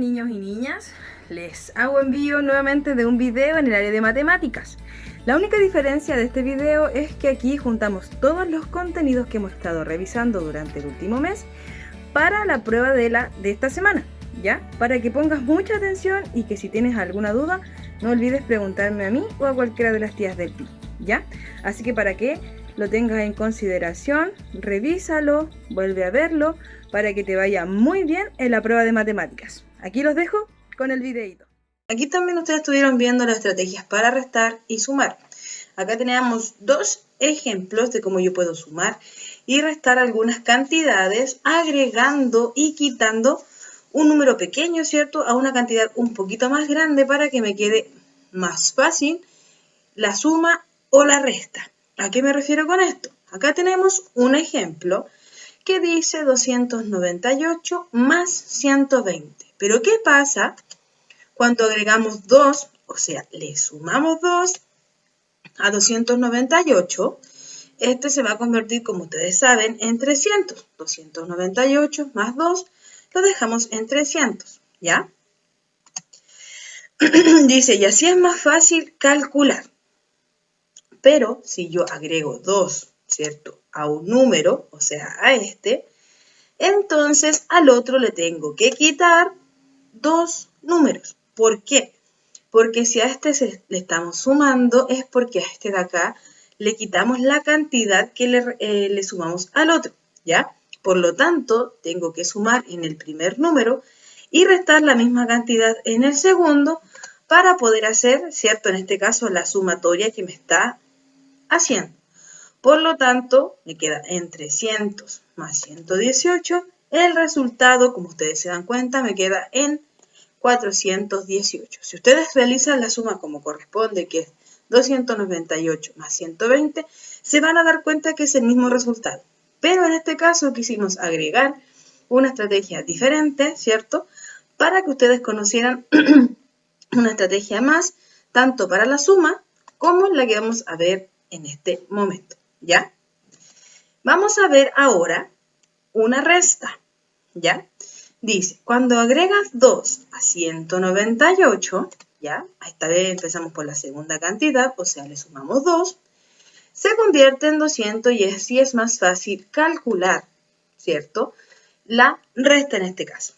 niños y niñas, les hago envío nuevamente de un video en el área de matemáticas. La única diferencia de este video es que aquí juntamos todos los contenidos que hemos estado revisando durante el último mes para la prueba de esta semana, ¿ya? Para que pongas mucha atención y que si tienes alguna duda no olvides preguntarme a mí o a cualquiera de las tías del PI, ¿ya? Así que para que lo tengas en consideración, revísalo, vuelve a verlo para que te vaya muy bien en la prueba de matemáticas. Aquí los dejo con el videito. Aquí también ustedes estuvieron viendo las estrategias para restar y sumar. Acá tenemos dos ejemplos de cómo yo puedo sumar y restar algunas cantidades agregando y quitando un número pequeño, ¿cierto?, a una cantidad un poquito más grande para que me quede más fácil la suma o la resta. ¿A qué me refiero con esto? Acá tenemos un ejemplo que dice 298 más 120. Pero ¿qué pasa cuando agregamos 2? O sea, le sumamos 2 a 298. Este se va a convertir, como ustedes saben, en 300. 298 más 2 lo dejamos en 300, ¿ya? Dice, y así es más fácil calcular. Pero si yo agrego 2, ¿cierto?, a un número, o sea, a este, entonces al otro le tengo que quitar 2 números. ¿Por qué? Porque si a este le estamos sumando es porque a este de acá le quitamos la cantidad que le sumamos al otro, ¿ya? Por lo tanto, tengo que sumar en el primer número y restar la misma cantidad en el segundo para poder hacer, ¿cierto?, en este caso la sumatoria que me está haciendo. Por lo tanto, me queda en 300 más 118. El resultado, como ustedes se dan cuenta, me queda en 418. Si ustedes realizan la suma como corresponde, que es 298 más 120, se van a dar cuenta que es el mismo resultado. Pero en este caso quisimos agregar una estrategia diferente, ¿cierto?, para que ustedes conocieran una estrategia más, tanto para la suma como la que vamos a ver en este momento, ¿ya? Vamos a ver ahora una resta, ¿ya? Dice, cuando agregas 2 a 198, ¿ya? Esta vez empezamos por la segunda cantidad, o sea, le sumamos 2, se convierte en 200 y así es más fácil calcular, ¿cierto?, la resta en este caso.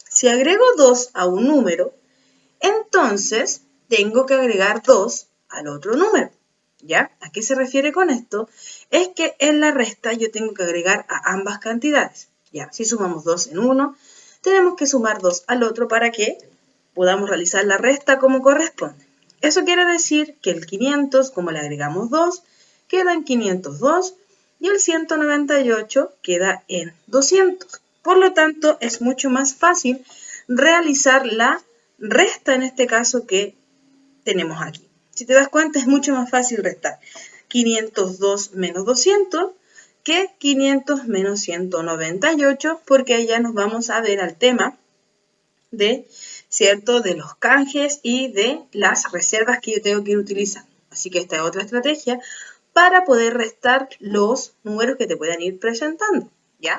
Si agrego 2 a un número, entonces tengo que agregar 2 al otro número, ¿ya? ¿A qué se refiere con esto? Es que en la resta yo tengo que agregar a ambas cantidades, ¿ya? Si sumamos 2 en uno, tenemos que sumar 2 al otro para que podamos realizar la resta como corresponde. Eso quiere decir que el 500, como le agregamos 2, queda en 502 y el 198 queda en 200. Por lo tanto, es mucho más fácil realizar la resta en este caso que tenemos aquí. Si te das cuenta, es mucho más fácil restar 502 menos 200 que 500 menos 198, porque ahí ya nos vamos a ver al tema de, ¿cierto?, de los canjes y de las reservas que yo tengo que ir utilizando. Así que esta es otra estrategia para poder restar los números que te puedan ir presentando, ¿ya?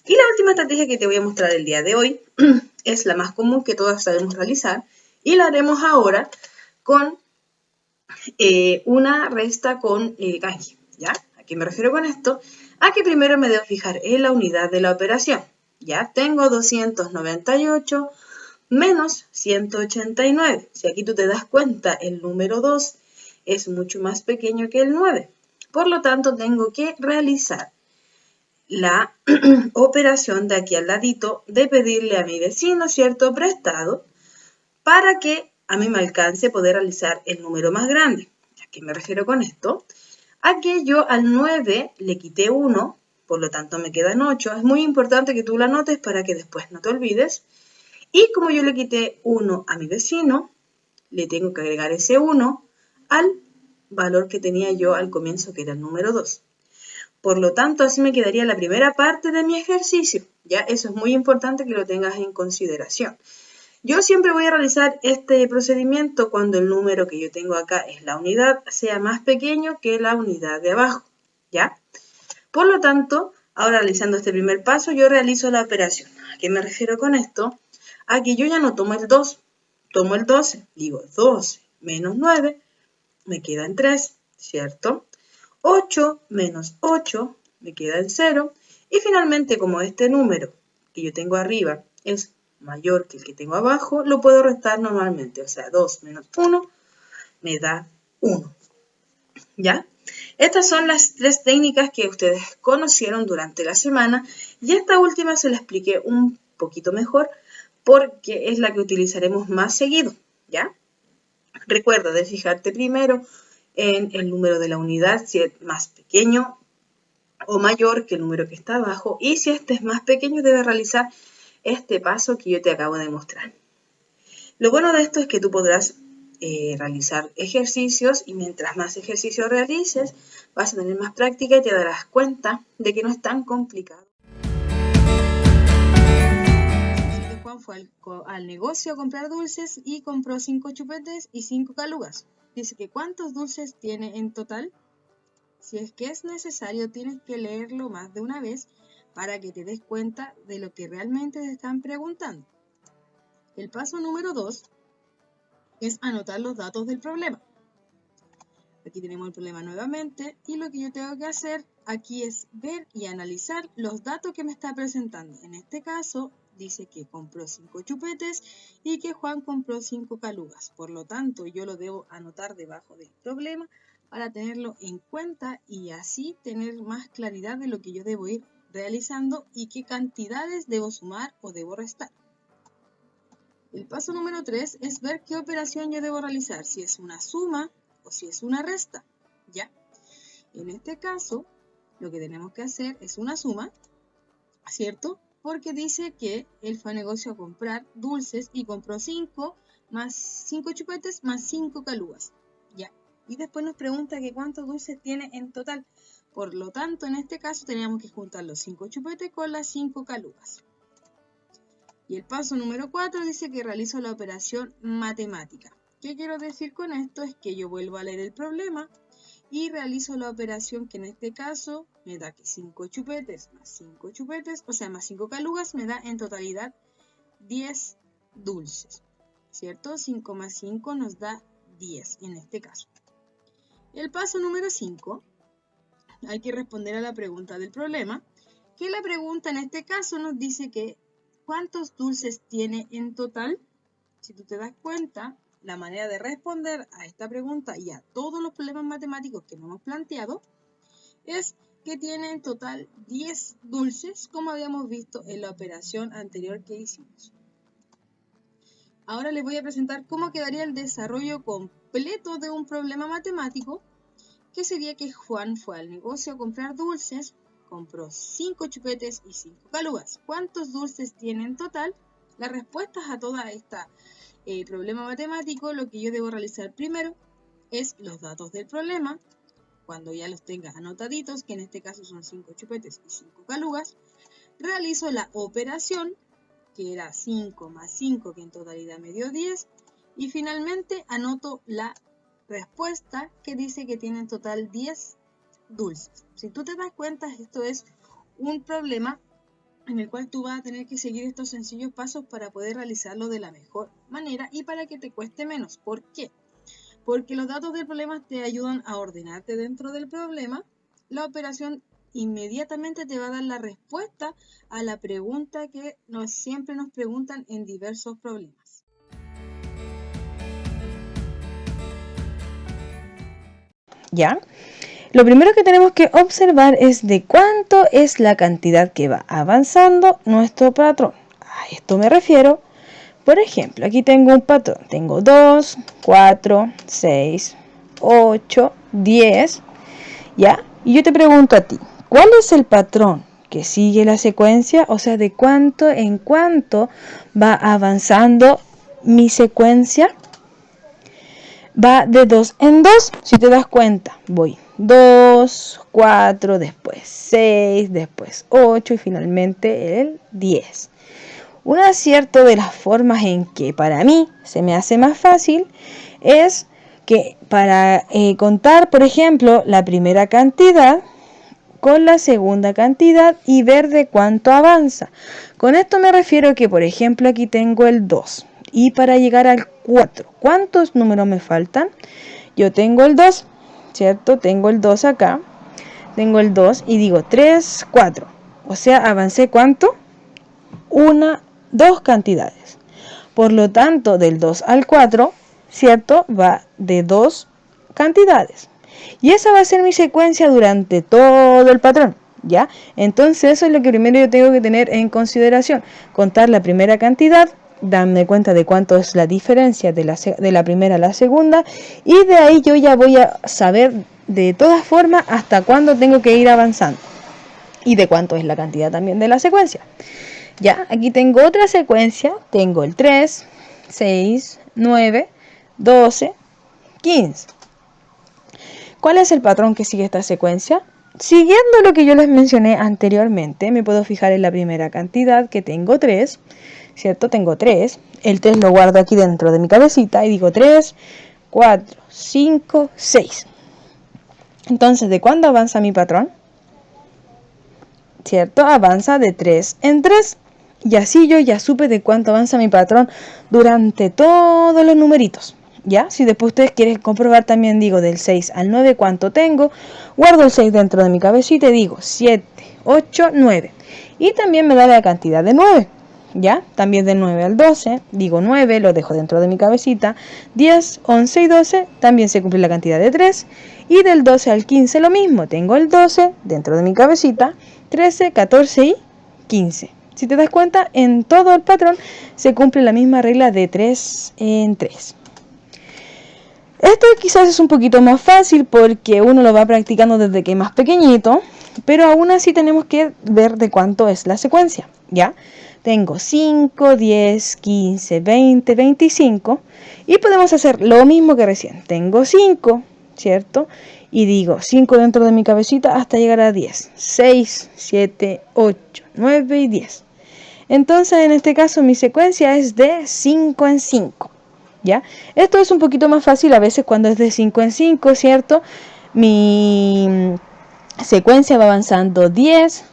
Y la última estrategia que te voy a mostrar el día de hoy es la más común que todas sabemos realizar y la haremos ahora con una resta con canje, ¿ya? ¿A qué me refiero con esto? A que primero me debo fijar en la unidad de la operación, ¿ya? Tengo 298 menos 189. Si aquí tú te das cuenta, el número 2 es mucho más pequeño que el 9. Por lo tanto, tengo que realizar la operación de aquí al ladito de pedirle a mi vecino, ¿cierto?, prestado para que a mí me alcance poder realizar el número más grande. ¿A qué me refiero con esto? A que yo al 9 le quité 1, por lo tanto me quedan 8. Es muy importante que tú lo anotes para que después no te olvides. Y como yo le quité 1 a mi vecino, le tengo que agregar ese 1 al valor que tenía yo al comienzo, que era el número 2. Por lo tanto, así me quedaría la primera parte de mi ejercicio, ¿ya? Eso es muy importante que lo tengas en consideración. Yo siempre voy a realizar este procedimiento cuando el número que yo tengo acá es la unidad, sea más pequeño que la unidad de abajo, ¿ya? Por lo tanto, ahora realizando este primer paso, yo realizo la operación. ¿A qué me refiero con esto? Aquí yo ya no tomo el 2, tomo el 12. Digo 12 menos 9, me queda en 3, ¿cierto? 8 menos 8, me queda en 0. Y finalmente, como este número que yo tengo arriba es mayor que el que tengo abajo, lo puedo restar normalmente. O sea, 2 menos 1 me da 1. ¿Ya? Estas son las 3 técnicas que ustedes conocieron durante la semana y esta última se la expliqué un poquito mejor porque es la que utilizaremos más seguido, ¿ya? Recuerda de fijarte primero en el número de la unidad, si es más pequeño o mayor que el número que está abajo, y si este es más pequeño debes realizar este paso que yo te acabo de mostrar. Lo bueno de esto es que tú podrás realizar ejercicios y mientras más ejercicios realices vas a tener más práctica y te darás cuenta de que no es tan complicado. Así que Juan fue al negocio a comprar dulces y compró 5 chupetes y 5 calugas. Dice que ¿cuántos dulces tiene en total? Si es que es necesario, tienes que leerlo más de una vez para que te des cuenta de lo que realmente te están preguntando. El paso número 2 es anotar los datos del problema. Aquí tenemos el problema nuevamente y lo que yo tengo que hacer aquí es ver y analizar los datos que me está presentando. En este caso dice que compró 5 chupetes y que Juan compró 5 calugas. Por lo tanto, yo lo debo anotar debajo del problema para tenerlo en cuenta y así tener más claridad de lo que yo debo ir realizando y qué cantidades debo sumar o debo restar. El paso número 3 es ver qué operación yo debo realizar, si es una suma o si es una resta, ¿ya? En este caso, lo que tenemos que hacer es una suma, ¿cierto? Porque dice que él fue a negocio a comprar dulces y compró 5 más 5 chupetes más 5 calugas, ¿ya? Y después nos pregunta que cuántos dulces tiene en total. Por lo tanto, en este caso teníamos que juntar los 5 chupetes con las 5 calugas. Y el paso número 4 dice que realizo la operación matemática. ¿Qué quiero decir con esto? Es que yo vuelvo a leer el problema y realizo la operación que en este caso me da que 5 chupetes más 5 chupetes, o sea, más 5 calugas, me da en totalidad 10 dulces, ¿cierto? 5 más 5 nos da 10 en este caso. El paso número 5, hay que responder a la pregunta del problema, que la pregunta en este caso nos dice que ¿cuántos dulces tiene en total? Si tú te das cuenta, la manera de responder a esta pregunta y a todos los problemas matemáticos que nos hemos planteado es que tiene en total 10 dulces, como habíamos visto en la operación anterior que hicimos. Ahora les voy a presentar cómo quedaría el desarrollo completo de un problema matemático, que sería que Juan fue al negocio a comprar dulces, compró 5 chupetes y 5 calugas. ¿Cuántos dulces tiene en total? Las respuestas a todo este problema matemático, lo que yo debo realizar primero es los datos del problema. Cuando ya los tenga anotaditos, que en este caso son 5 chupetes y 5 calugas, realizo la operación, que era 5 más 5, que en totalidad me dio 10, y finalmente anoto la respuesta que dice que tiene en total 10 dulces. Si tú te das cuenta, esto es un problema en el cual tú vas a tener que seguir estos sencillos pasos para poder realizarlo de la mejor manera y para que te cueste menos. ¿Por qué? Porque los datos del problema te ayudan a ordenarte dentro del problema. La operación inmediatamente te va a dar la respuesta a la pregunta que siempre nos preguntan en diversos problemas. ¿Ya? Lo primero que tenemos que observar es de cuánto es la cantidad que va avanzando nuestro patrón. A esto me refiero. Por ejemplo, aquí tengo un patrón. Tengo 2, 4, 6, 8, 10. ¿Ya? Y yo te pregunto a ti, ¿cuál es el patrón que sigue la secuencia? O sea, ¿de cuánto en cuánto va avanzando mi secuencia? Va de 2 en 2, si te das cuenta. Voy 2, 4, después 6, después 8 y finalmente el 10. Un acierto de las formas en que para mí se me hace más fácil es que para contar, por ejemplo, la primera cantidad, con la segunda cantidad y ver de cuánto avanza. Con esto me refiero que, por ejemplo, aquí tengo el 2. Y para llegar al 4, ¿cuántos números me faltan? Yo tengo el 2, ¿cierto? Tengo el 2 acá. Tengo el 2 y digo 3, 4. O sea, avancé ¿cuánto? 2 cantidades. Por lo tanto, del 2 al 4, ¿cierto? Va de 2 cantidades. Y esa va a ser mi secuencia durante todo el patrón, ¿ya? Entonces eso es lo que primero yo tengo que tener en consideración. Contar la primera cantidad, darme cuenta de cuánto es la diferencia de la primera a la segunda. Y de ahí yo ya voy a saber de todas formas hasta cuándo tengo que ir avanzando. Y de cuánto es la cantidad también de la secuencia. Ya, aquí tengo otra secuencia. Tengo el 3, 6, 9, 12, 15. ¿Cuál es el patrón que sigue esta secuencia? Siguiendo lo que yo les mencioné anteriormente, me puedo fijar en la primera cantidad, que tengo 3, ¿cierto? Tengo 3. El 3 lo guardo aquí dentro de mi cabecita y digo 3, 4, 5, 6. Entonces, ¿de cuándo avanza mi patrón? ¿Cierto? Avanza de 3 en 3. Y así yo ya supe de cuánto avanza mi patrón durante todos los numeritos. ¿Ya? Si después ustedes quieren comprobar, también digo del 6 al 9 cuánto tengo. Guardo el 6 dentro de mi cabecita y digo 7, 8, 9. Y también me da la cantidad de 9. ¿Ya? También del 9 al 12, digo 9, lo dejo dentro de mi cabecita. 10, 11 y 12, también se cumple la cantidad de 3. Y del 12 al 15 lo mismo, tengo el 12 dentro de mi cabecita, 13, 14 y 15. Si te das cuenta, en todo el patrón se cumple la misma regla de 3 en 3. Esto quizás es un poquito más fácil porque uno lo va practicando desde que es más pequeñito, pero aún así tenemos que ver de cuánto es la secuencia, ¿ya? Tengo 5, 10, 15, 20, 25 y podemos hacer lo mismo que recién. Tengo 5, ¿cierto? Y digo 5 dentro de mi cabecita hasta llegar a 10. 6, 7, 8, 9 y 10. Entonces en este caso mi secuencia es de 5 en 5. ¿Ya? Esto es un poquito más fácil a veces cuando es de 5 en 5, ¿cierto? Mi secuencia va avanzando 10,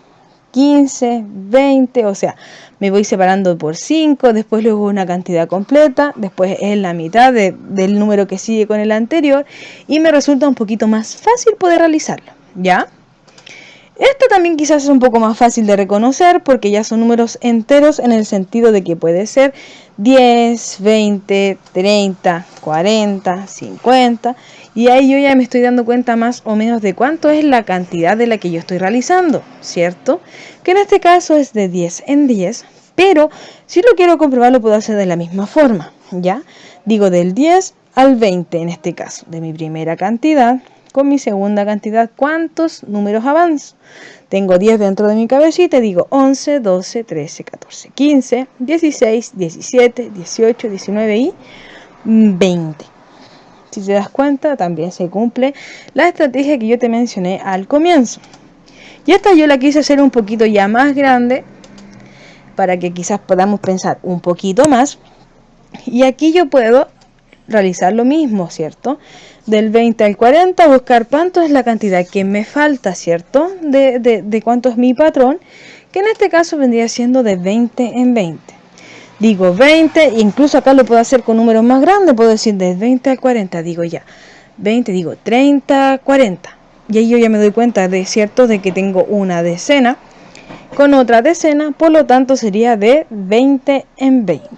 15, 20, o sea, me voy separando por 5, después luego una cantidad completa, después es la mitad del número que sigue con el anterior y me resulta un poquito más fácil poder realizarlo, ¿ya? Esto también quizás es un poco más fácil de reconocer porque ya son números enteros en el sentido de que puede ser 10, 20, 30, 40, 50 y ahí yo ya me estoy dando cuenta más o menos de cuánto es la cantidad de la que yo estoy realizando, ¿cierto? Que en este caso es de 10 en 10, pero si lo quiero comprobar lo puedo hacer de la misma forma, ¿ya? Digo del 10 al 20 en este caso, de mi primera cantidad con mi segunda cantidad, ¿cuántos números avanzo? Tengo 10 dentro de mi cabecita y digo 11, 12, 13, 14, 15, 16, 17, 18, 19 y 20. Si te das cuenta, también se cumple la estrategia que yo te mencioné al comienzo. Y esta yo la quise hacer un poquito ya más grande para que quizás podamos pensar un poquito más. Y aquí yo puedo realizar lo mismo, ¿cierto? Del 20 al 40, buscar cuánto es la cantidad que me falta, ¿cierto? De cuánto es mi patrón, que en este caso vendría siendo de 20 en 20. Digo 20, incluso acá lo puedo hacer con números más grandes, puedo decir del 20 al 40, digo ya, 20, digo 30, 40. Y ahí yo ya me doy cuenta de, ¿cierto? De que tengo una decena con otra decena, por lo tanto sería de 20 en 20.